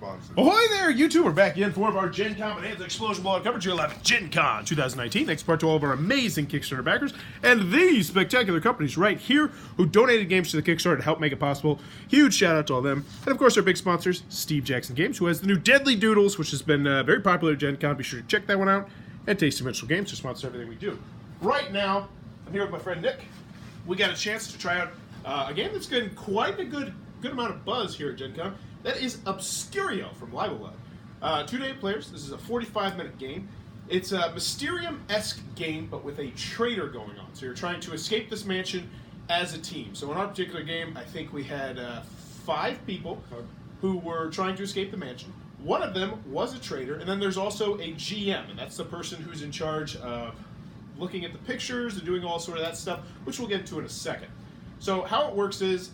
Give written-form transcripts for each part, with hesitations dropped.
sponsors. Ahoy there, YouTube! We're back again for more of our Gencon Bonanza Explosion Blowout coverage here live at Gencon 2019. Thanks part to all of our amazing Kickstarter backers and these spectacular companies right here who donated games to the Kickstarter to help make it possible. Huge shout out to all them. And of course our big sponsors, Steve Jackson Games, who has the new Deadly Doodles, which has been very popular at Gencon. Be sure to check that one out. And Tasty Mitchell Games to sponsor everything we do. Right now, I'm here with my friend Nick. We got a chance to try out a game that's getting quite a good amount of buzz here at Gencon. That is Obscurio from Libelud. 2-day players. This is a 45-minute game. It's a Mysterium-esque game, but with a traitor going on. So you're trying to escape this mansion as a team. So in our particular game, I think we had 5 people who were trying to escape the mansion. One of them was a traitor, and then there's also a GM, and that's the person who's in charge of looking at the pictures and doing all sort of that stuff, which we'll get into in a second. So how it works is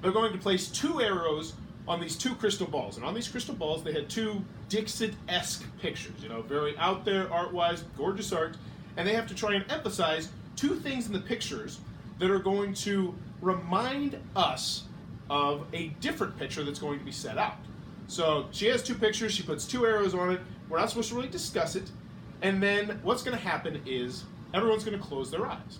they're going to place 2 arrows on these 2 crystal balls. And on these crystal balls, they had 2 Dixit-esque pictures. You know, very out there, art-wise, gorgeous art. And they have to try and emphasize 2 things in the pictures that are going to remind us of a different picture that's going to be set out. So she has 2 pictures. She puts 2 arrows on it. We're not supposed to really discuss it. And then what's going to happen is everyone's going to close their eyes.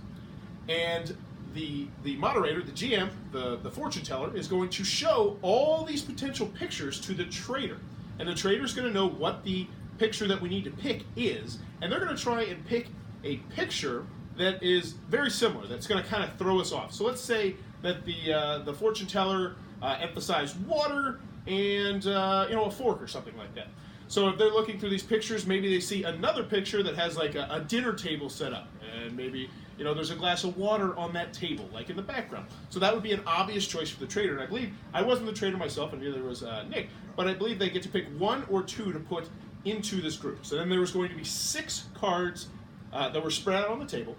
And the moderator, the GM, the fortune teller, is going to show all these potential pictures to the traitor. And the traitor's going to know what the picture that we need to pick is, and they're going to try and pick a picture that is very similar, that's going to kind of throw us off. So let's say that the fortune teller emphasized water and a fork or something like that. So if they're looking through these pictures, maybe they see another picture that has like a dinner table set up, and maybe there's a glass of water on that table, like in the background. So that would be an obvious choice for the traitor. And I believe, I wasn't the traitor myself, and neither was Nick, but I believe they get to pick 1 or 2 to put into this group. So then there was going to be 6 cards that were spread out on the table,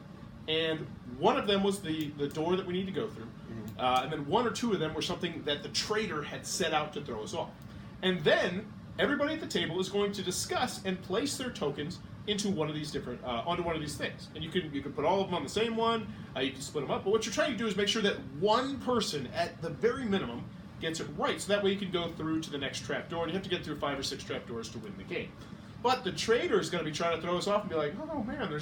and one of them was the door that we need to go through. And then 1 or 2 of them were something that the traitor had set out to throw us off. And then everybody at the table is going to discuss and place their tokens into one of these different onto one of these things, and you can put all of them on the same one. You can split them up, but what you're trying to do is make sure that one person at the very minimum gets it right, so that way you can go through to the next trapdoor, and you have to get through 5 or 6 trapdoors to win the game. But the traitor is going to be trying to throw us off and be like, oh man,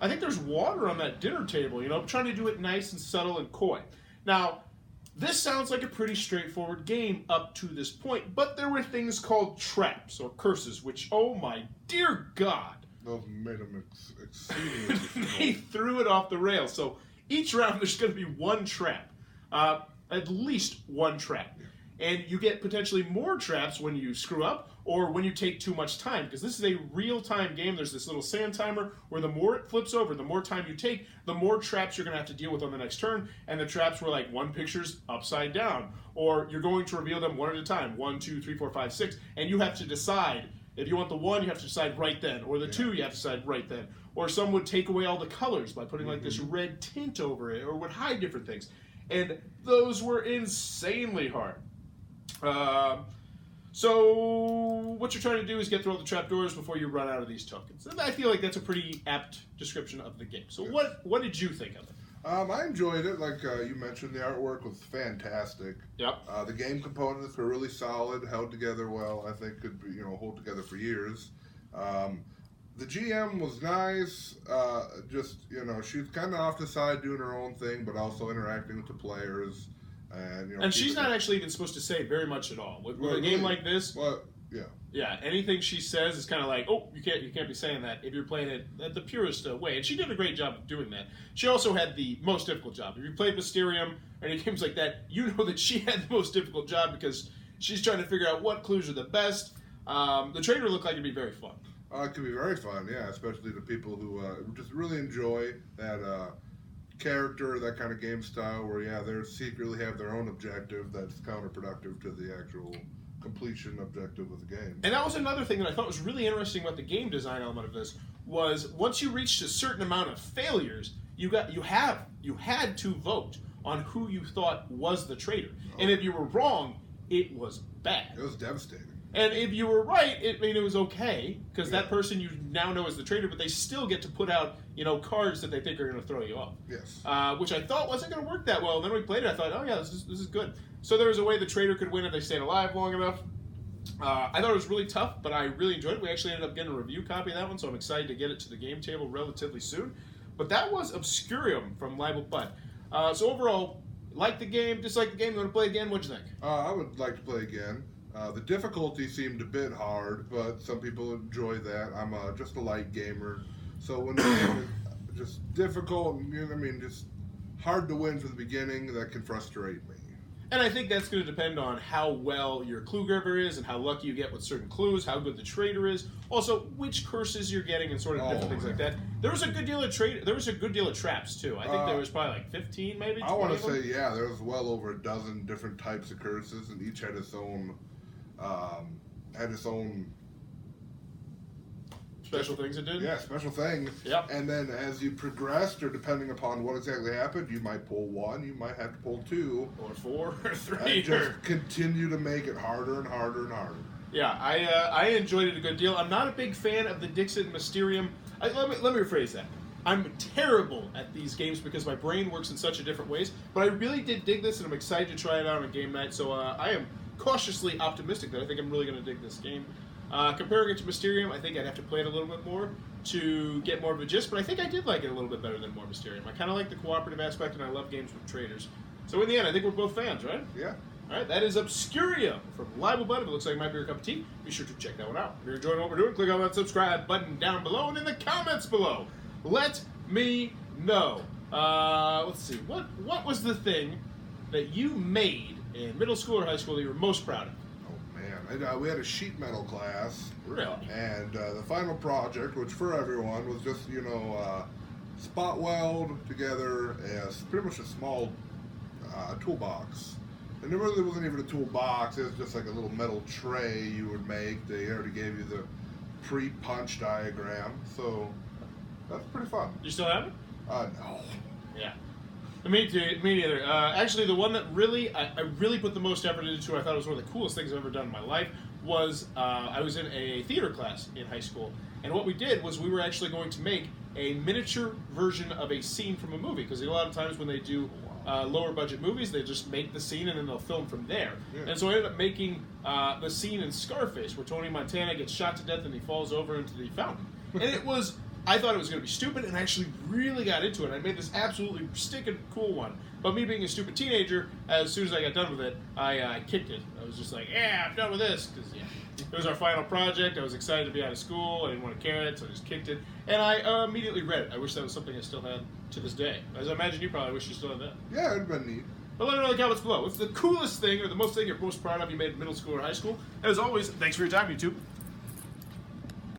I think there's water on that dinner table, trying to do it nice and subtle and coy. Now, this sounds like a pretty straightforward game up to this point, but there were things called traps or curses, which, oh my dear God, those made them exceedingly they threw it off the rails. So each round there's going to be 1 trap, at least 1 trap. And you get potentially more traps when you screw up or when you take too much time, because this is a real-time game. There's this little sand timer where the more it flips over, the more time you take, the more traps you're going to have to deal with on the next turn. And the traps were like 1 picture's upside down, or you're going to reveal them 1 at a time, 1, 2, 3, 4, 5, 6, and you have to decide. If you want the 1, you have to decide right then, or the 2, you have to decide right then. Or some would take away all the colors by putting like this red tint over it, or would hide different things. And those were insanely hard. So what you're trying to do is get through all the trapdoors before you run out of these tokens. And I feel like that's a pretty apt description of the game. So what did you think of it? I enjoyed it. Like you mentioned, the artwork was fantastic. Yep. The game components were really solid, held together well. I think could be, hold together for years. The GM was nice. She's kind of off the side doing her own thing, but also interacting with the players. And she's not actually even supposed to say very much at all. With a game like this, yeah, anything she says is kind of like, oh, you can't be saying that if you're playing it the purest way. And she did a great job of doing that. She also had the most difficult job. If you played Mysterium or any games like that, you know that she had the most difficult job because she's trying to figure out what clues are the best. The traitor looked like it'd be very fun. It could be very fun, yeah, especially the people who just really enjoy that character, that kind of game style where, they secretly have their own objective that's counterproductive to the actual completion objective of the game. And that was another thing that I thought was really interesting about the game design element of this, was once you reached a certain amount of failures, you had to vote on who you thought was the traitor. And if you were wrong, it was bad. It was devastating. And if you were right, it was okay, because Yeah. that person you now know as the trader, but they still get to put out, cards that they think are going to throw you off. Yes. Which I thought wasn't going to work that well. And then we played it, I thought, oh yeah, this is good. So there was a way the trader could win if they stayed alive long enough. I thought it was really tough, but I really enjoyed it. We actually ended up getting a review copy of that one, so I'm excited to get it to the game table relatively soon. But that was Obscurium from Libel Bud. So overall, like the game, dislike the game, you want to play again? What'd you think? I would like to play again. The difficulty seemed a bit hard, but some people enjoy that. I'm just a light gamer, so when the game is just difficult, just hard to win from the beginning, that can frustrate me. And I think that's going to depend on how well your clue giver is and how lucky you get with certain clues, how good the trader is, also which curses you're getting and sort of different things like that. There was a good deal of traps too. I think there was probably like 15 maybe. I want to say there was well over a dozen different types of curses, and each had its own special things it did. Yeah, special thing. Yep. And then as you progressed, or depending upon what exactly happened, you might pull one, you might have to pull two, or 4, or 3, and just continue to make it harder and harder and harder. Yeah, I enjoyed it a good deal. I'm not a big fan of the Dixit Mysterium. Let me rephrase that. I'm terrible at these games because my brain works in such a different ways, but I really did dig this, and I'm excited to try it out on a game night, so I am cautiously optimistic that I think I'm really going to dig this game. Comparing it to Mysterium, I think I'd have to play it a little bit more to get more of a gist, but I think I did like it a little bit better than more Mysterium. I kind of like the cooperative aspect, and I love games with traders. So in the end, I think we're both fans, right? Yeah. All right, that is Obscurio from Libel Bud. If it looks like it might be your cup of tea, be sure to check that one out. If you're enjoying what we're doing, click on that subscribe button down below and in the comments below. Let me know. Let's see, what was the thing that you made in middle school or high school that you were most proud of? Oh man, we had a sheet metal class. Really? And the final project, which for everyone was just spot weld together as pretty much a small toolbox. And it really wasn't even a toolbox, it was just like a little metal tray you would make. They already gave you the pre-punch diagram, so that's pretty fun. You still have it? No. Yeah. Me neither. Actually, the one that I really put the most effort into, I thought it was one of the coolest things I've ever done in my life, was I was in a theater class in high school. And what we did was we were actually going to make a miniature version of a scene from a movie. Because a lot of times when they do lower budget movies, they just make the scene and then they'll film from there. Yeah. And so I ended up making the scene in Scarface where Tony Montana gets shot to death and he falls over into the fountain. And I thought it was going to be stupid, and I actually really got into it. I made this absolutely stinking cool one. But me being a stupid teenager, as soon as I got done with it, I kicked it. I was just like, yeah, I'm done with this. Because it was our final project. I was excited to be out of school. I didn't want to carry it, so I just kicked it. And I immediately read it. I wish that was something I still had to this day. As I imagine you probably wish you still had that. Yeah, it'd been neat. But let me know in the comments below. What's the coolest thing or the most thing you're most proud of you made in middle school or high school? And as always, thanks for your time, YouTube.